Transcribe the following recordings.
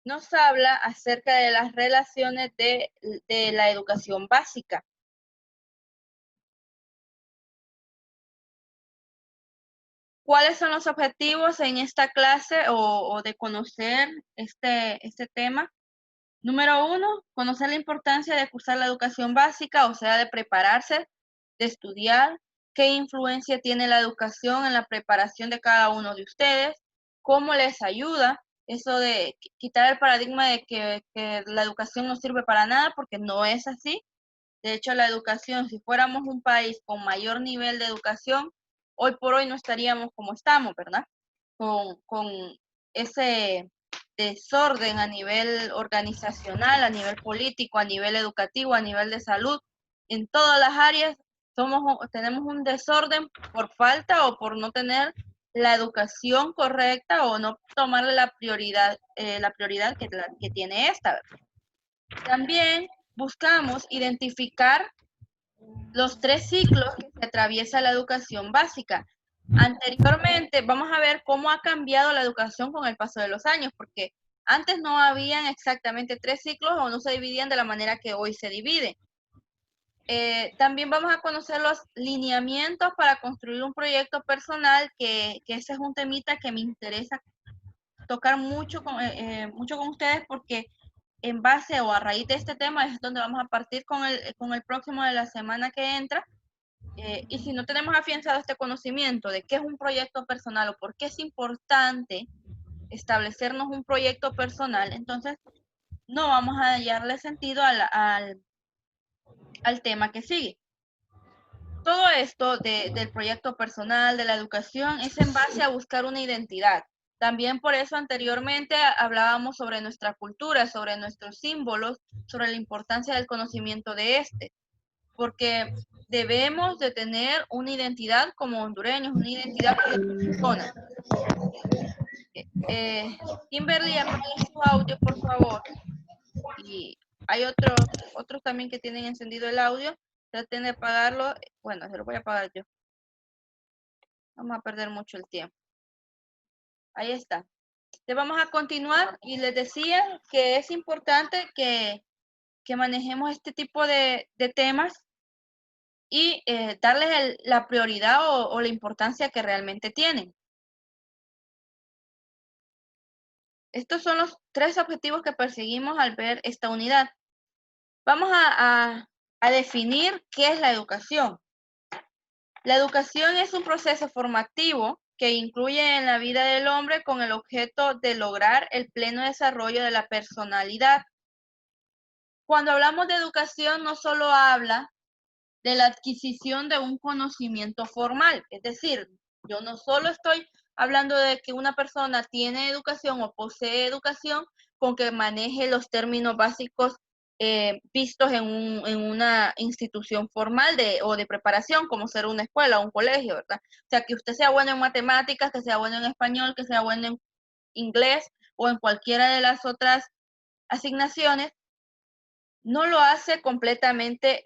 nos habla acerca de las relaciones de la educación básica. ¿Cuáles son los objetivos en esta clase o de conocer este tema? Número 1, conocer la importancia de cursar la educación básica, o sea, de prepararse, de estudiar, qué influencia tiene la educación en la preparación de cada uno de ustedes, cómo les ayuda, eso de quitar el paradigma de que la educación no sirve para nada, porque no es así. De hecho, la educación, si fuéramos un país con mayor nivel de educación, hoy por hoy no estaríamos como estamos, ¿verdad? Con ese desorden a nivel organizacional, a nivel político, a nivel educativo, a nivel de salud, en todas las áreas tenemos un desorden por falta o por no tener la educación correcta o no tomarle la prioridad que tiene esta, ¿verdad? También buscamos identificar los 3 ciclos que se atraviesa la educación básica. Anteriormente, vamos a ver cómo ha cambiado la educación con el paso de los años, porque antes no habían exactamente 3 ciclos o no se dividían de la manera que hoy se dividen. También vamos a conocer los lineamientos para construir un proyecto personal, que ese es un temita que me interesa tocar mucho con ustedes, porque en base o a raíz de este tema es donde vamos a partir con el próximo de la semana que entra. Y si no tenemos afianzado este conocimiento de qué es un proyecto personal o por qué es importante establecernos un proyecto personal, entonces no vamos a hallarle sentido al tema que sigue. Todo esto del proyecto personal, de la educación, es en base a buscar una identidad. También por eso anteriormente hablábamos sobre nuestra cultura, sobre nuestros símbolos, sobre la importancia del conocimiento de este, porque debemos de tener una identidad como hondureños, una identidad como personas. Kimberly, apague su audio, por favor. Y hay otros también que tienen encendido el audio. Traten de apagarlo. Bueno, se lo voy a apagar yo. Vamos a perder mucho el tiempo. Ahí está. Entonces vamos a continuar y les decía que es importante que manejemos este tipo de temas y darles la prioridad o la importancia que realmente tienen. Estos son los 3 objetivos que perseguimos al ver esta unidad. Vamos a definir qué es la educación. La educación es un proceso formativo que incluye en la vida del hombre con el objeto de lograr el pleno desarrollo de la personalidad. Cuando hablamos de educación, no solo habla de la adquisición de un conocimiento formal, es decir, yo no solo estoy hablando de que una persona tiene educación o posee educación con que maneje los términos básicos vistos en una institución formal o de preparación, como ser una escuela o un colegio, ¿verdad? O sea, que usted sea bueno en matemáticas, que sea bueno en español, que sea bueno en inglés o en cualquiera de las otras asignaciones, no lo hace completamente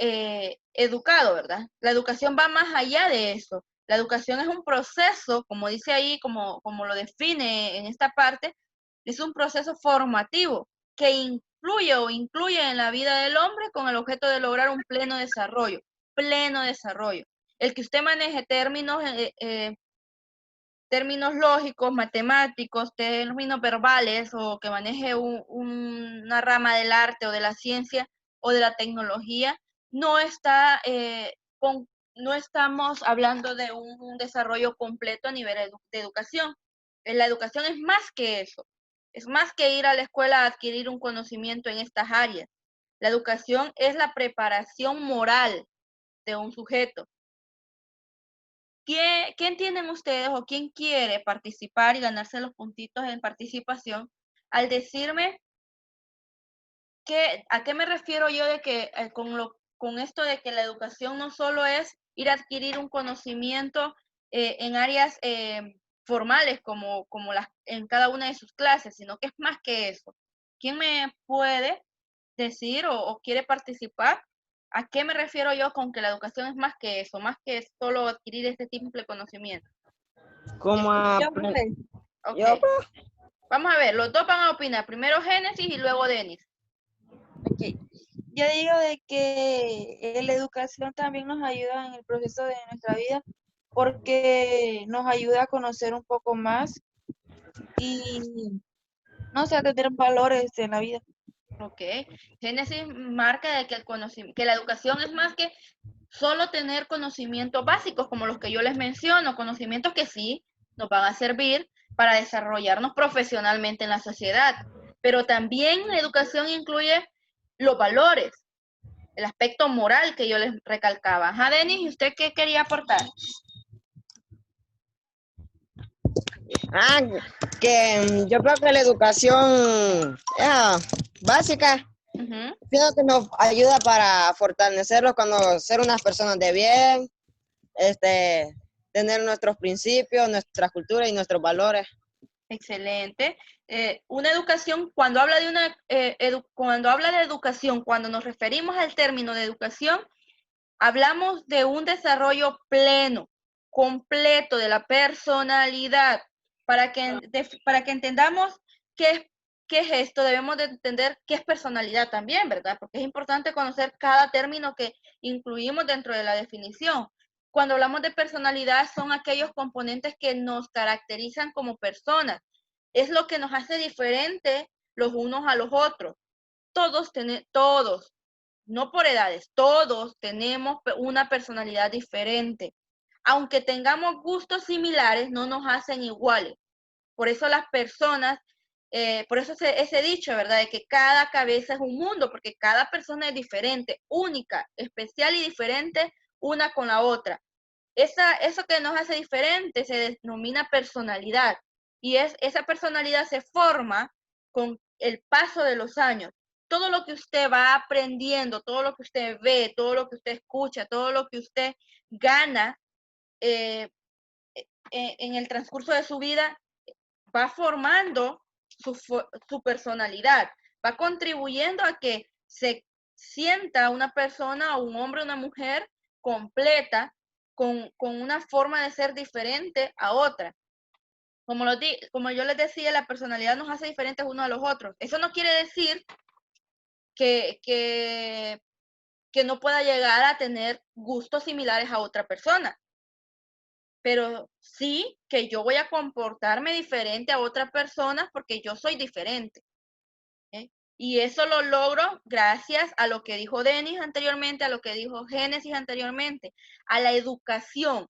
educado, ¿verdad? La educación va más allá de eso. La educación es un proceso, como dice ahí, como lo define en esta parte, es un proceso formativo que influye o incluye en la vida del hombre con el objeto de lograr un pleno desarrollo, pleno desarrollo. El que usted maneje términos lógicos, matemáticos, términos verbales o que maneje una rama del arte o de la ciencia o de la tecnología, no estamos hablando de un desarrollo completo a nivel de educación. La educación es más que eso, es más que ir a la escuela a adquirir un conocimiento en estas áreas. La educación es la preparación moral de un sujeto. ¿Qué entienden ustedes o quién quiere participar y ganarse los puntitos en participación al decirme a qué me refiero yo de que con esto de que la educación no solo es ir a adquirir un conocimiento en áreas formales como en cada una de sus clases, sino que es más que eso? ¿Quién me puede decir o quiere participar? ¿A qué me refiero yo con que la educación es más que eso, más que solo adquirir este simple conocimiento? Como Yo, a... profe. Yo, Ok. Vamos a ver, los dos van a opinar. Primero Génesis y luego Denis. Ok. Yo digo de que la educación también nos ayuda en el proceso de nuestra vida porque nos ayuda a conocer un poco más y, no sé, a tener valores en la vida. Ok. Génesis marca de que el conocimiento, que la educación es más que solo tener conocimientos básicos como los que yo les menciono, conocimientos que sí nos van a servir para desarrollarnos profesionalmente en la sociedad. Pero también la educación incluye los valores, el aspecto moral que yo les recalcaba. Ajá, Denis, ¿y usted qué quería aportar? Que yo creo que la educación básica, Ujú. creo que nos ayuda para fortalecerlos, conocer unas personas de bien, tener nuestros principios, nuestra cultura y nuestros valores. Excelente. Una educación, cuando habla de educación, cuando nos referimos al término de educación, hablamos de un desarrollo pleno, completo de la personalidad. Para que entendamos qué es, qué es esto, debemos de entender qué es personalidad también, ¿verdad? Porque es importante conocer cada término que incluimos dentro de la definición. Cuando hablamos de personalidad, son aquellos componentes que nos caracterizan como personas. Es lo que nos hace diferente los unos a los otros. Todos, no por edades, todos tenemos una personalidad diferente. Aunque tengamos gustos similares, no nos hacen iguales. Por eso las personas, por eso ese dicho, ¿verdad? De que cada cabeza es un mundo, porque cada persona es diferente, única, especial y diferente una con la otra. Eso que nos hace diferentes se denomina personalidad. Y esa personalidad se forma con el paso de los años. Todo lo que usted va aprendiendo, todo lo que usted ve, todo lo que usted escucha, todo lo que usted gana eh, en el transcurso de su vida, va formando su personalidad, va contribuyendo a que se sienta una persona o un hombre o una mujer completa con una forma de ser diferente a otra. Como yo les decía, la personalidad nos hace diferentes unos a los otros. Eso no quiere decir que, que, que no pueda llegar a tener gustos similares a otra persona, pero sí que yo voy a comportarme diferente a otras personas porque yo soy diferente. ¿Eh? Y eso lo logro gracias a lo que dijo Denis anteriormente, a lo que dijo Génesis anteriormente, a la educación,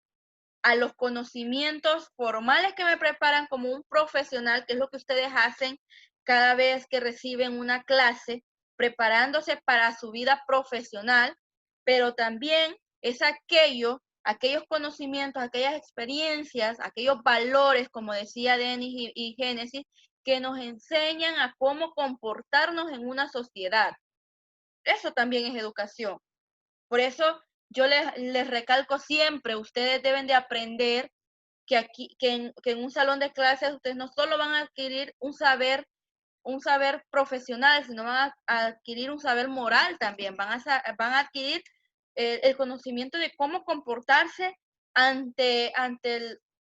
a los conocimientos formales que me preparan como un profesional, que es lo que ustedes hacen cada vez que reciben una clase, preparándose para su vida profesional, pero también es aquellos conocimientos, aquellas experiencias, aquellos valores, como decía Denis y Génesis, que nos enseñan a cómo comportarnos en una sociedad. Eso también es educación. Por eso yo les recalco siempre, ustedes deben de aprender que aquí, que en un salón de clases ustedes no solo van a adquirir un saber profesional, sino van a adquirir un saber moral también, van a adquirir el conocimiento de cómo comportarse ante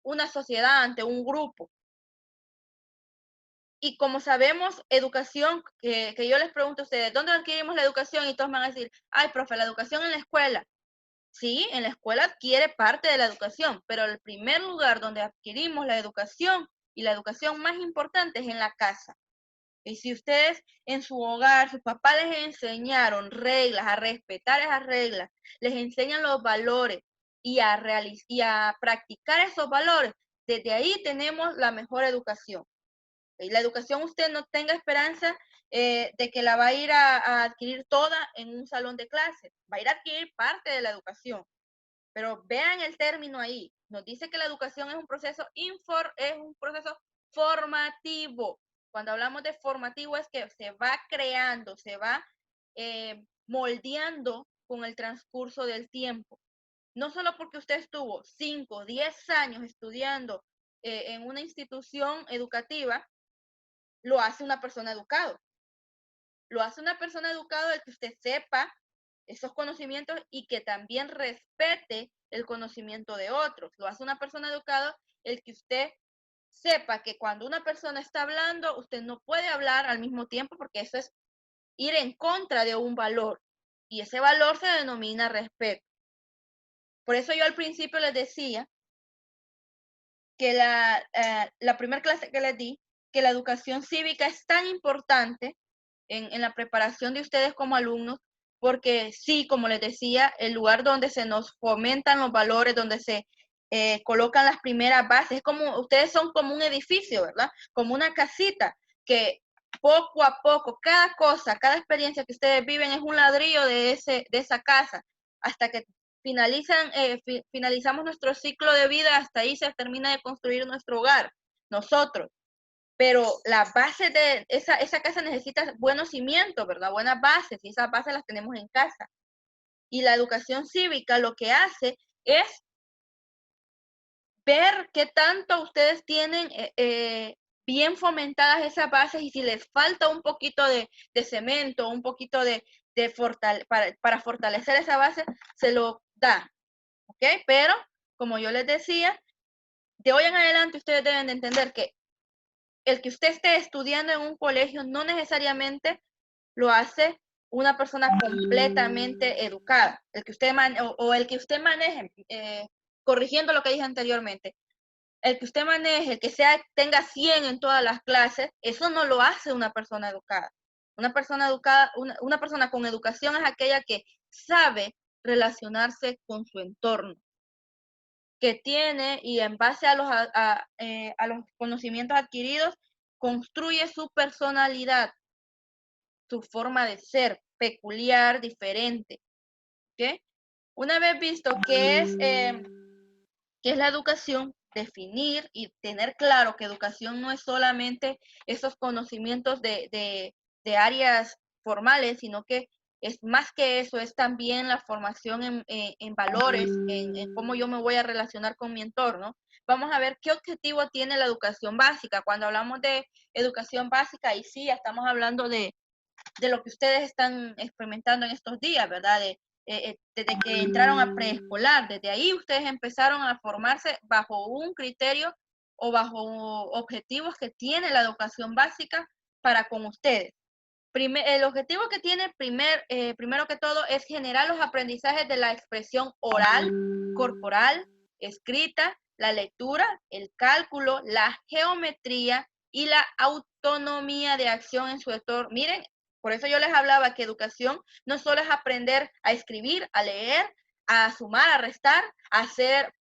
una sociedad, ante un grupo. Y como sabemos, educación, que yo les pregunto a ustedes, ¿dónde adquirimos la educación? Y todos van a decir, ay, profe, la educación en la escuela. Sí, en la escuela adquiere parte de la educación, pero el primer lugar donde adquirimos la educación y la educación más importante es en la casa. Y si ustedes en su hogar, sus papás les enseñaron reglas, a respetar esas reglas, les enseñan los valores y a practicar esos valores, desde ahí tenemos la mejor educación. Y la educación usted no tenga esperanza de que la va a ir a adquirir toda en un salón de clases, va a ir a adquirir parte de la educación. Pero vean el término ahí. Nos dice que la educación es es un proceso formativo. Cuando hablamos de formativo es que se va creando, se va moldeando con el transcurso del tiempo. No solo porque usted estuvo 5, 10 años estudiando en una institución educativa, lo hace una persona educada. Lo hace una persona educada el que usted sepa esos conocimientos y que también respete el conocimiento de otros. Lo hace una persona educada el que usted sepa que cuando una persona está hablando, usted no puede hablar al mismo tiempo porque eso es ir en contra de un valor. Y ese valor se denomina respeto. Por eso yo al principio les decía que la primera clase que les di, que la educación cívica es tan importante en la preparación de ustedes como alumnos, porque sí, como les decía, el lugar donde se nos fomentan los valores, donde se colocan las primeras bases, es como, ustedes son como un edificio, ¿verdad? Como una casita, que poco a poco, cada cosa, cada experiencia que ustedes viven es un ladrillo de esa casa, hasta que finalizamos nuestro ciclo de vida, hasta ahí se termina de construir nuestro hogar, nosotros. Pero la base de esa casa necesita buenos cimientos, ¿verdad? Buenas bases, y esas bases las tenemos en casa. Y la educación cívica lo que hace es ver qué tanto ustedes tienen bien fomentadas esas bases, y si les falta un poquito de cemento, un poquito para fortalecer esa base, se lo da, ¿ok? Pero, como yo les decía, de hoy en adelante ustedes deben de entender que el que usted esté estudiando en un colegio no necesariamente lo hace una persona completamente educada. El que usted o el que usted maneje, corrigiendo lo que dije anteriormente, el que usted maneje, el que tenga 100 en todas las clases, eso no lo hace una persona educada. Una persona educada, una persona con educación es aquella que sabe relacionarse con su entorno, que tiene, y en base a los conocimientos adquiridos, construye su personalidad, su forma de ser peculiar, diferente. ¿Ok? Una vez visto qué es la educación, definir y tener claro que educación no es solamente esos conocimientos de áreas formales, sino que es más que eso, es también la formación en valores, en cómo yo me voy a relacionar con mi entorno. Vamos a ver qué objetivo tiene la educación básica. Cuando hablamos de educación básica, y sí, estamos hablando de lo que ustedes están experimentando en estos días, ¿verdad? Desde que entraron a preescolar, desde ahí ustedes empezaron a formarse bajo un criterio o bajo objetivos que tiene la educación básica para con ustedes. El objetivo que tiene primero que todo es generar los aprendizajes de la expresión oral, corporal, escrita, la lectura, el cálculo, la geometría y la autonomía de acción en su entorno. Miren, por eso yo les hablaba que educación no solo es aprender a escribir, a leer, a sumar, a restar, a hacer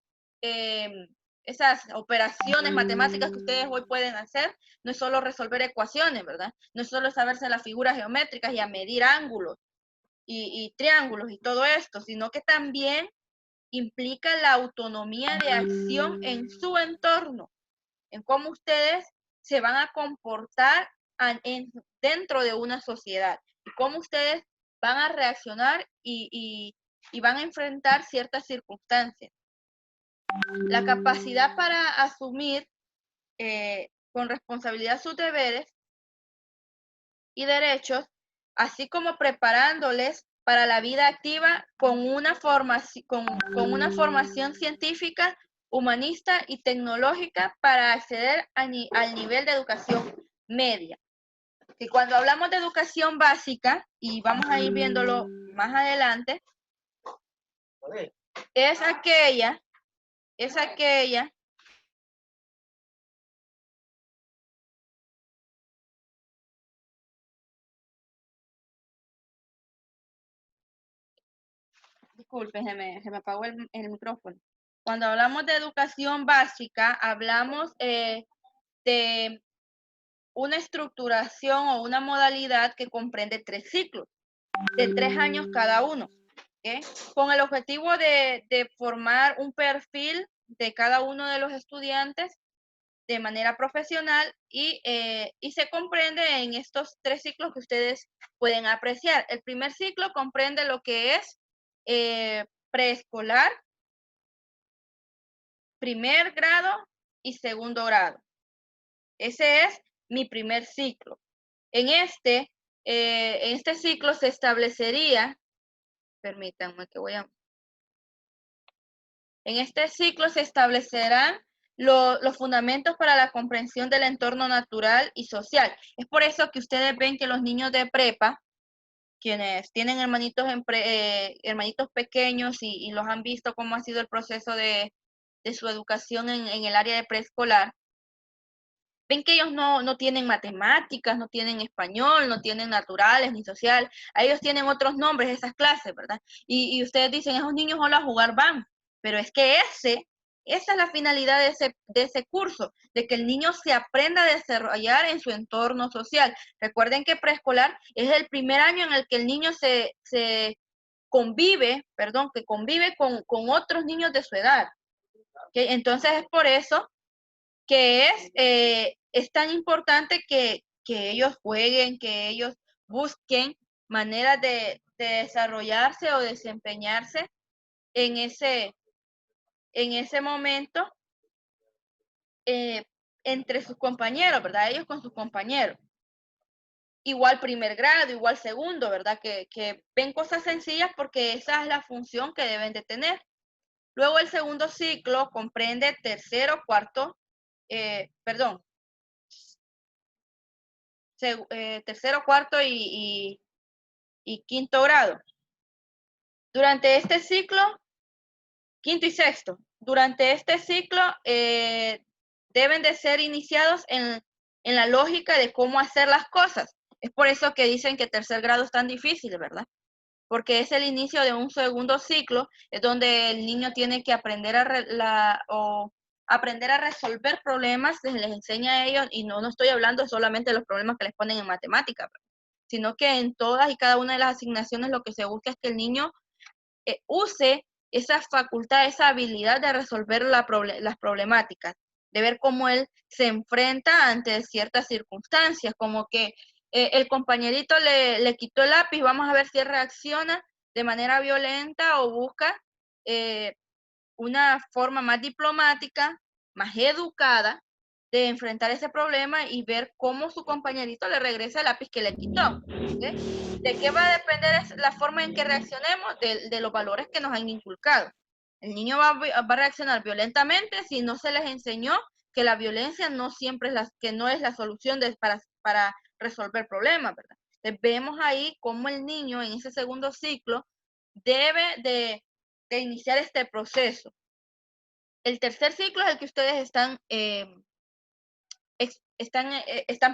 esas operaciones matemáticas que ustedes hoy pueden hacer. No es solo resolver ecuaciones, ¿verdad? No es solo saberse las figuras geométricas y a medir ángulos y triángulos y todo esto, sino que también implica la autonomía de acción en su entorno, en cómo ustedes se van a comportar dentro de una sociedad, y cómo ustedes van a reaccionar y van a enfrentar ciertas circunstancias. La capacidad para asumir con responsabilidad sus deberes y derechos, así como preparándoles para la vida activa con una formación científica, humanista y tecnológica para acceder al nivel de educación media. Que cuando hablamos de educación básica, y vamos a ir viéndolo más adelante, es aquella disculpe, se me apagó el micrófono. Cuando hablamos de educación básica, hablamos de una estructuración o una modalidad que comprende 3 ciclos, de 3 años cada uno, ¿okay? Con el objetivo de formar un perfil de cada uno de los estudiantes de manera profesional, y se comprende en estos 3 ciclos que ustedes pueden apreciar. El primer ciclo comprende lo que es preescolar, primer grado y segundo grado. Ese es mi primer ciclo. En este ciclo se establecería, permítanme que en este ciclo se establecerán los fundamentos para la comprensión del entorno natural y social. Es por eso que ustedes ven que los niños de prepa, quienes tienen hermanitos pequeños y los han visto cómo ha sido el proceso de su educación en el área de preescolar, ven que ellos no tienen matemáticas, no tienen español, no tienen naturales ni social, a ellos tienen otros nombres esas clases, ¿verdad? Y ustedes dicen, esos niños solo a jugar van, pero es que esa es la finalidad de ese curso, de que el niño se aprenda a desarrollar en su entorno social. Recuerden que preescolar es el primer año en el que el niño que convive con otros niños de su edad. ¿Okay? Entonces es por eso que es tan importante que ellos jueguen, que ellos busquen maneras de desarrollarse o desempeñarse en ese momento entre sus compañeros, ¿verdad? Ellos con sus compañeros. Igual primer grado, igual segundo, ¿verdad? Que ven cosas sencillas porque esa es la función que deben de tener. Luego el segundo ciclo comprende tercero, cuarto, tercero, cuarto y quinto grado. Durante este ciclo, quinto y sexto, durante este ciclo deben de ser iniciados en la lógica de cómo hacer las cosas. Es por eso que dicen que tercer grado es tan difícil, ¿verdad? Porque es el inicio de un segundo ciclo, es donde el niño tiene que aprender aprender a resolver problemas, se les enseña a ellos, y no estoy hablando solamente de los problemas que les ponen en matemáticas, sino que en todas y cada una de las asignaciones lo que se busca es que el niño use esa facultad, esa habilidad de resolver las problemáticas, de ver cómo él se enfrenta ante ciertas circunstancias, como que el compañerito le quitó el lápiz, vamos a ver si él reacciona de manera violenta o busca una forma más diplomática, más educada de enfrentar ese problema y ver cómo su compañerito le regresa el lápiz que le quitó. ¿Sí? ¿De qué va a depender la forma en que reaccionemos? De los valores que nos han inculcado. El niño va a reaccionar violentamente si no se les enseñó que la violencia no siempre que no es la solución para resolver problemas, ¿verdad? Entonces, vemos ahí cómo el niño en ese segundo ciclo debe de iniciar este proceso. El tercer ciclo es el que ustedes están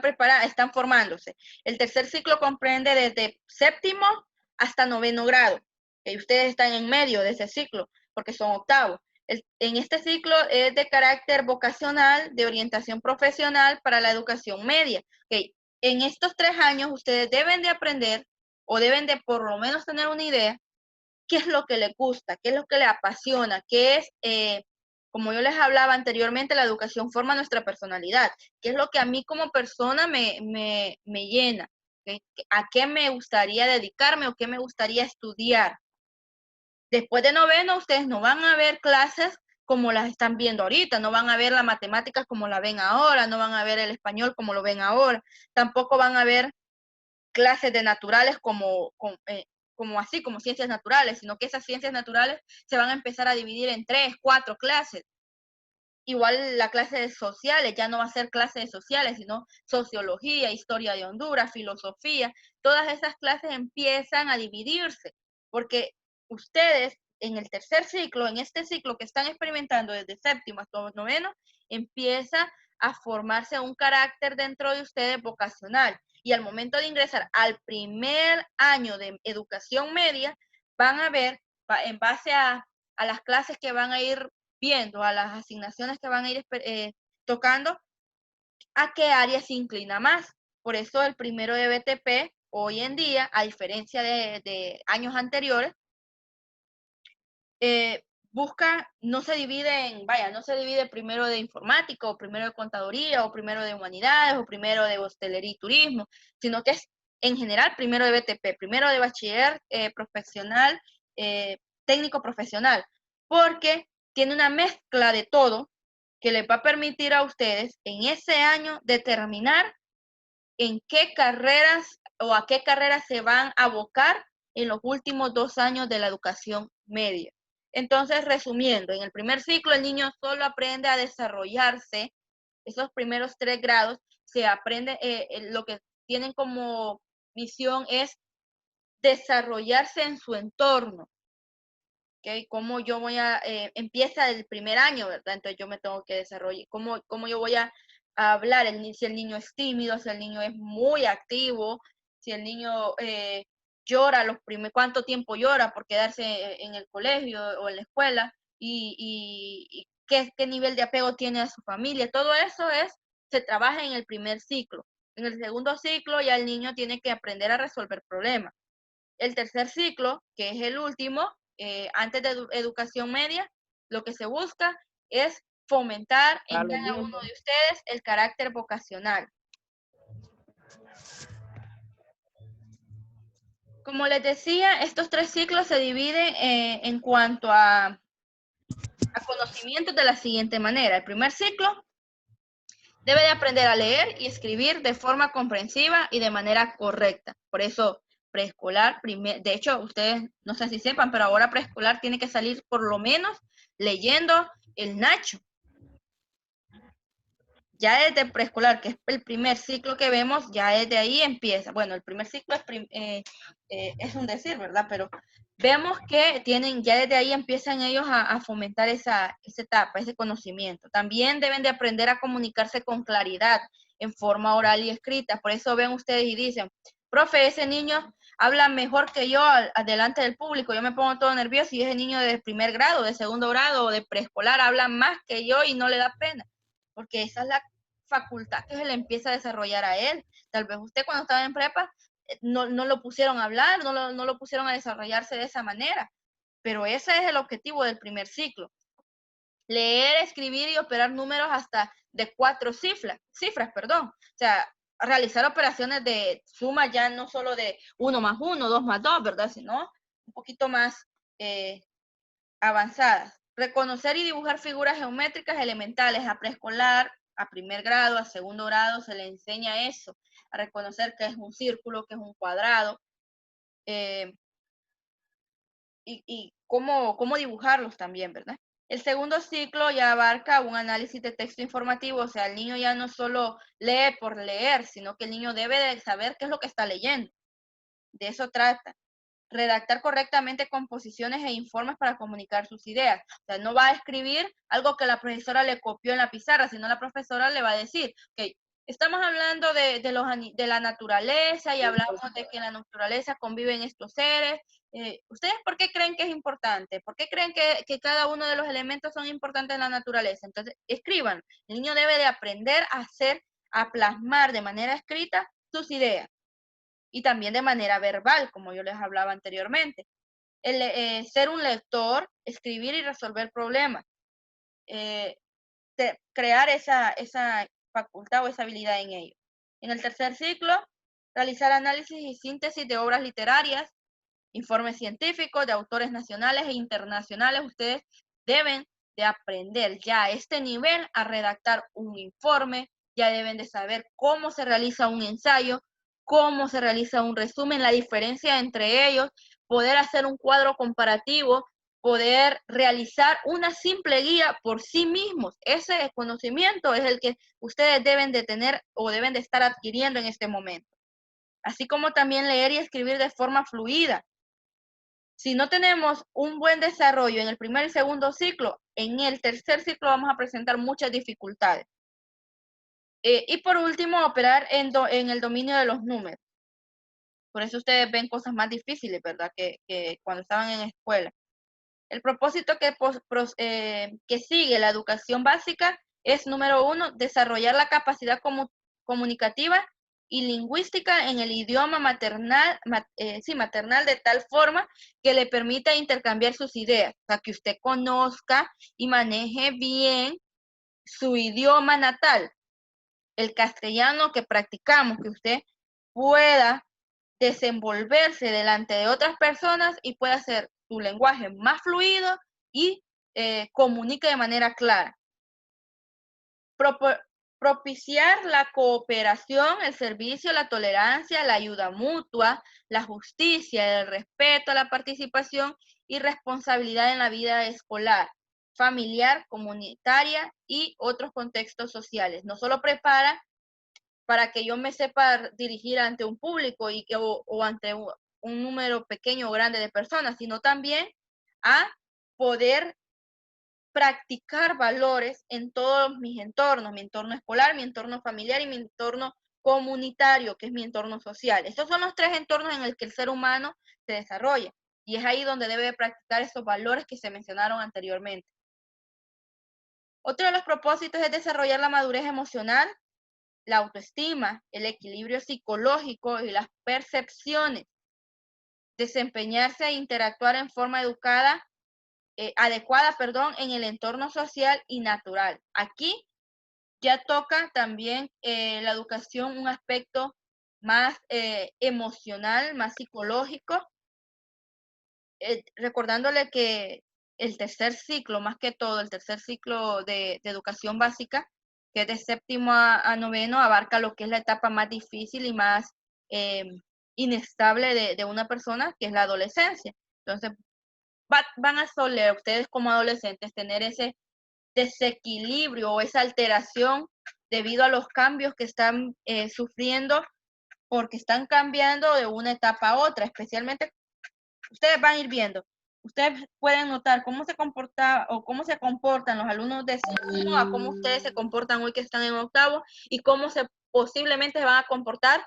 preparados, están formándose. El tercer ciclo comprende desde séptimo hasta noveno grado. Y ustedes están en medio de ese ciclo, porque son octavos. En este ciclo es de carácter vocacional, de orientación profesional para la educación media. Okay. En estos 3 años ustedes deben de aprender o deben de por lo menos tener una idea qué es lo que les gusta, qué es lo que les apasiona, qué es, como yo les hablaba anteriormente, la educación forma nuestra personalidad, qué es lo que a mí como persona me llena, ¿okay? A qué me gustaría dedicarme o qué me gustaría estudiar. Después de noveno, ustedes no van a ver clases como las están viendo ahorita, no van a ver las matemáticas como la ven ahora, no van a ver el español como lo ven ahora, tampoco van a ver clases de naturales como ciencias naturales, sino que esas ciencias naturales se van a empezar a dividir en 3, 4 clases. Igual la clase de sociales ya no va a ser clase de sociales, sino sociología, historia de Honduras, filosofía. Todas esas clases empiezan a dividirse, porque ustedes en el tercer ciclo, en este ciclo que están experimentando desde séptimo hasta noveno, empieza a formarse un carácter dentro de ustedes vocacional. Y al momento de ingresar al primer año de educación media, van a ver, en base a las clases que van a ir viendo, a las asignaciones que van a ir tocando, a qué área se inclina más. Por eso el primero de BTP, hoy en día, a diferencia de años anteriores, no se divide primero de informática, o primero de contaduría, o primero de humanidades, o primero de hostelería y turismo, sino que es en general primero de BTP, primero de bachiller profesional, técnico profesional, porque tiene una mezcla de todo que les va a permitir a ustedes en ese año determinar en qué carreras o a qué carreras se van a abocar en los últimos 2 años de la educación media. Entonces, resumiendo, en el primer ciclo el niño solo aprende a desarrollarse. Esos primeros 3 grados se aprende, lo que tienen como misión es desarrollarse en su entorno. ¿Okay? Cómo yo voy a, empieza el primer año, ¿verdad? Entonces yo me tengo que desarrollar, cómo yo voy a hablar, si el niño es tímido, si el niño es muy activo, si el niño llora, cuánto tiempo llora por quedarse en el colegio o en la escuela, y qué nivel de apego tiene a su familia. Todo eso se trabaja en el primer ciclo. En el segundo ciclo ya el niño tiene que aprender a resolver problemas. El tercer ciclo, que es el último, antes de educación media, lo que se busca es fomentar en cada uno de ustedes el carácter vocacional. Como les decía, estos 3 ciclos se dividen en cuanto a conocimientos de la siguiente manera. El primer ciclo debe de aprender a leer y escribir de forma comprensiva y de manera correcta. Por eso, preescolar, de hecho, ustedes no sé si sepan, pero ahora preescolar tiene que salir por lo menos leyendo el Nacho. Ya desde preescolar, que es el primer ciclo que vemos, ya desde ahí empieza. Bueno, el primer ciclo es un decir, ¿verdad? Pero vemos que ya desde ahí empiezan ellos a fomentar esa etapa, ese conocimiento. También deben de aprender a comunicarse con claridad en forma oral y escrita. Por eso ven ustedes y dicen, profe, ese niño habla mejor que yo delante del público. Yo me pongo todo nervioso y ese niño de primer grado, de segundo grado o de preescolar habla más que yo y no le da pena. Porque esa es la facultad que se le empieza a desarrollar a él. Tal vez usted cuando estaba en prepa no lo pusieron a hablar, no lo pusieron a desarrollarse de esa manera, pero ese es el objetivo del primer ciclo. Leer, escribir y operar números hasta de 4 cifras, O sea, realizar operaciones de suma ya no solo de 1 más 1, 2 más 2, ¿verdad? Sino un poquito más avanzadas. Reconocer y dibujar figuras geométricas elementales a preescolar, a primer grado, a segundo grado, se le enseña eso, a reconocer qué es un círculo, qué es un cuadrado, y cómo dibujarlos también, ¿verdad? El segundo ciclo ya abarca un análisis de texto informativo, o sea, el niño ya no solo lee por leer, sino que el niño debe de saber qué es lo que está leyendo. De eso trata. Redactar correctamente composiciones e informes para comunicar sus ideas. O sea, no va a escribir algo que la profesora le copió en la pizarra, sino la profesora le va a decir, ok, estamos hablando de la naturaleza y hablamos de que en la naturaleza conviven estos seres. ¿Ustedes por qué creen que es importante? ¿Por qué creen que cada uno de los elementos son importantes en la naturaleza? Entonces, escriban. El niño debe de aprender a plasmar de manera escrita sus ideas. Y también de manera verbal, como yo les hablaba anteriormente. Ser un lector, escribir y resolver problemas. Crear esa facultad o esa habilidad en ellos. En el tercer ciclo, realizar análisis y síntesis de obras literarias, informes científicos de autores nacionales e internacionales. Ustedes deben de aprender ya a este nivel a redactar un informe, ya deben de saber cómo se realiza un ensayo, cómo se realiza un resumen, la diferencia entre ellos, poder hacer un cuadro comparativo, poder realizar una simple guía por sí mismos. Ese conocimiento es el que ustedes deben de tener o deben de estar adquiriendo en este momento. Así como también leer y escribir de forma fluida. Si no tenemos un buen desarrollo en el primer y segundo ciclo, en el tercer ciclo vamos a presentar muchas dificultades. Y por último, operar en el dominio de los números. Por eso ustedes ven cosas más difíciles, ¿verdad? Que cuando estaban en escuela. El propósito que sigue la educación básica es, número 1, desarrollar la capacidad comunicativa y lingüística en el idioma maternal de tal forma que le permita intercambiar sus ideas, o sea, que usted conozca y maneje bien su idioma natal, el castellano que practicamos, que usted pueda desenvolverse delante de otras personas y pueda hacer su lenguaje más fluido y comunique de manera clara. propiciar la cooperación, el servicio, la tolerancia, la ayuda mutua, la justicia, el respeto, la participación y responsabilidad en la vida escolar, familiar, comunitaria y otros contextos sociales. No solo prepara para que yo me sepa dirigir ante un público o ante un número pequeño o grande de personas, sino también a poder practicar valores en todos mis entornos, mi entorno escolar, mi entorno familiar y mi entorno comunitario, que es mi entorno social. Estos son los 3 entornos en los que el ser humano se desarrolla y es ahí donde debe practicar esos valores que se mencionaron anteriormente. Otro de los propósitos es desarrollar la madurez emocional, la autoestima, el equilibrio psicológico y las percepciones, desempeñarse e interactuar en forma adecuada, en el entorno social y natural. Aquí ya toca también la educación un aspecto más emocional, más psicológico, recordándole que el tercer ciclo, más que todo, el tercer ciclo de educación básica, que es de 7º a 9º, abarca lo que es la etapa más difícil y más inestable de una persona, que es la adolescencia. Entonces, van a soler ustedes como adolescentes tener ese desequilibrio o esa alteración debido a los cambios que están sufriendo, porque están cambiando de una etapa a otra, especialmente ustedes van a ir viendo. Ustedes pueden notar cómo se comporta o cómo se comportan los alumnos de 1 a cómo ustedes se comportan hoy que están en 8º y cómo posiblemente se van a comportar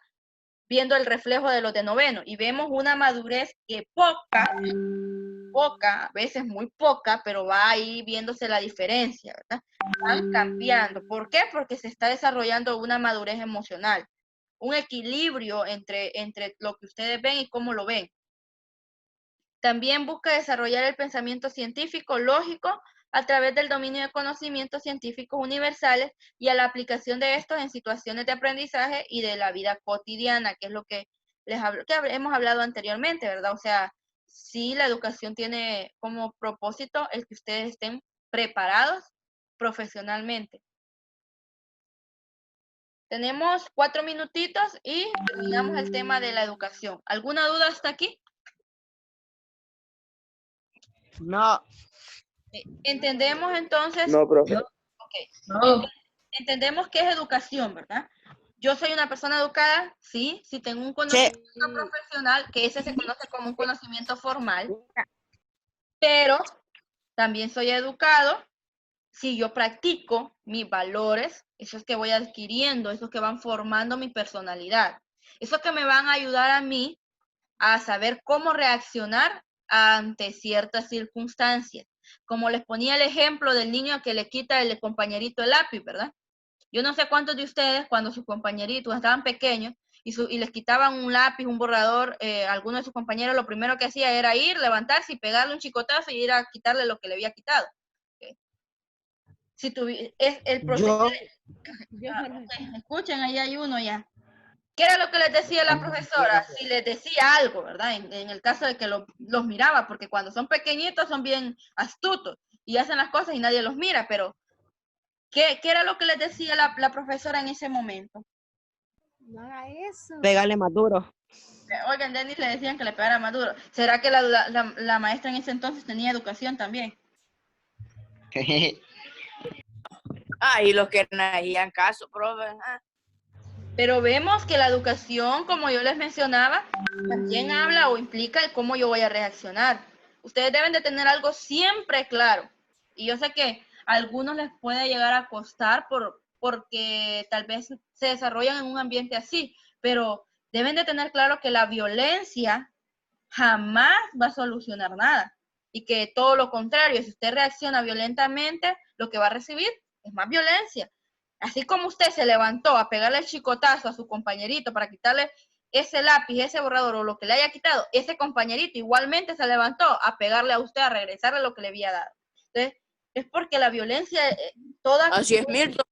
viendo el reflejo de los de 9º. Y vemos una madurez que poca, a veces muy poca, pero va ahí viéndose la diferencia, ¿verdad? Van cambiando. ¿Por qué? Porque se está desarrollando una madurez emocional, un equilibrio entre lo que ustedes ven y cómo lo ven. También busca desarrollar el pensamiento científico, lógico, a través del dominio de conocimientos científicos universales y a la aplicación de estos en situaciones de aprendizaje y de la vida cotidiana, que es lo que hemos hablado anteriormente, ¿verdad? O sea, sí, la educación tiene como propósito el que ustedes estén preparados profesionalmente. Tenemos 4 minutitos y terminamos el tema de la educación. ¿Alguna duda hasta aquí? No. Entendemos entonces. No, profe. Okay. No. Entendemos que es educación, ¿verdad? Yo soy una persona educada, sí tengo un conocimiento profesional, que ese se conoce como un conocimiento formal, pero también soy educado si yo practico mis valores, esos que voy adquiriendo, esos que van formando mi personalidad, esos que me van a ayudar a mí a saber cómo reaccionar ante ciertas circunstancias. Como les ponía el ejemplo del niño que le quita el compañerito el lápiz, ¿verdad? Yo no sé cuántos de ustedes, cuando sus compañeritos estaban pequeños y les quitaban un lápiz, un borrador, alguno de sus compañeros, lo primero que hacía era ir, levantarse y pegarle un chicotazo y ir a quitarle lo que le había quitado. ¿Okay? Si es el proceso. Escuchen, ahí hay uno ya. ¿Qué era lo que les decía la profesora? Si les decía algo, ¿verdad? En el caso de que los miraba, porque cuando son pequeñitos son bien astutos y hacen las cosas y nadie los mira, pero ¿qué era lo que les decía la profesora en ese momento? No haga eso. Pégale más duro. Oigan, Denis le decían que le pegara más duro. ¿Será que la maestra en ese entonces tenía educación también? Y los que no hacían caso, profe. Pero vemos que la educación, como yo les mencionaba, también habla o implica el cómo yo voy a reaccionar. Ustedes deben de tener algo siempre claro. Y yo sé que a algunos les puede llegar a costar porque tal vez se desarrollan en un ambiente así, pero deben de tener claro que la violencia jamás va a solucionar nada. Y que todo lo contrario, si usted reacciona violentamente, lo que va a recibir es más violencia. Así como usted se levantó a pegarle el chicotazo a su compañerito para quitarle ese lápiz, ese borrador o lo que le haya quitado, ese compañerito igualmente se levantó a pegarle a usted, a regresarle lo que le había dado. Entonces, es porque la violencia, Así es, Milton.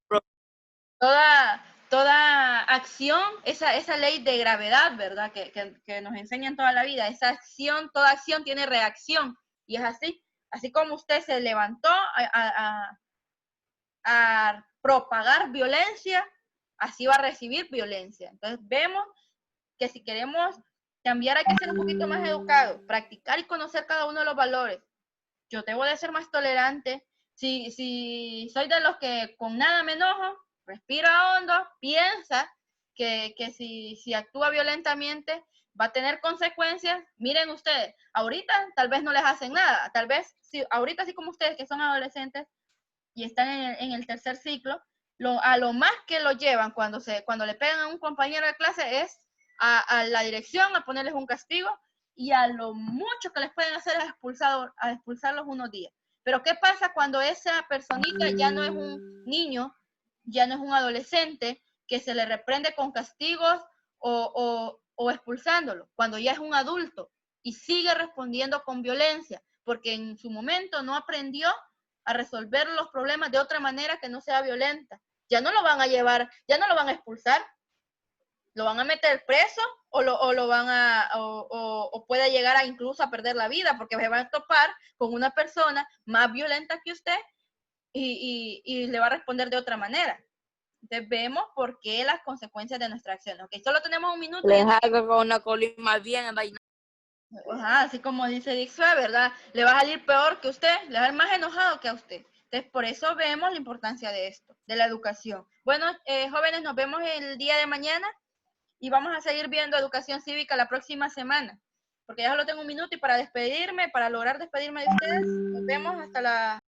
toda acción, esa ley de gravedad, ¿verdad? Que nos enseñan toda la vida, esa acción, toda acción tiene reacción. Y es así como usted se levantó a propagar violencia, así va a recibir violencia. Entonces vemos que si queremos cambiar hay que ser un poquito más educados, practicar y conocer cada uno de los valores. Yo debo de ser más tolerante. Si soy de los que con nada me enojo, respira hondo, piensa que si actúa violentamente va a tener consecuencias. Miren ustedes, ahorita tal vez no les hacen nada, tal vez ahorita así como ustedes que son adolescentes y están en el tercer ciclo, a lo más que lo llevan cuando le pegan a un compañero de clase es a la dirección, a ponerles un castigo, y a lo mucho que les pueden hacer es expulsarlos unos días. Pero ¿qué pasa cuando esa personita ya no es un niño, ya no es un adolescente, que se le reprende con castigos o expulsándolo? Cuando ya es un adulto y sigue respondiendo con violencia, porque en su momento no aprendió a resolver los problemas de otra manera que no sea violenta. Ya no lo van a llevar, ya no lo van a expulsar, lo van a meter preso o puede llegar a incluso a perder la vida porque se va a topar con una persona más violenta que usted y le va a responder de otra manera. Entonces vemos por qué las consecuencias de nuestra acción. Ok, solo tenemos un minuto. Les hago con una colima bien vaina. Ajá, así como dice Dixue, ¿verdad? Le va a salir peor que usted, le va a ir más enojado que a usted. Entonces, por eso vemos la importancia de esto, de la educación. Bueno, jóvenes, nos vemos el día de mañana y vamos a seguir viendo educación cívica la próxima semana, porque ya solo tengo un minuto y para despedirme, para lograr despedirme de ustedes, nos vemos hasta la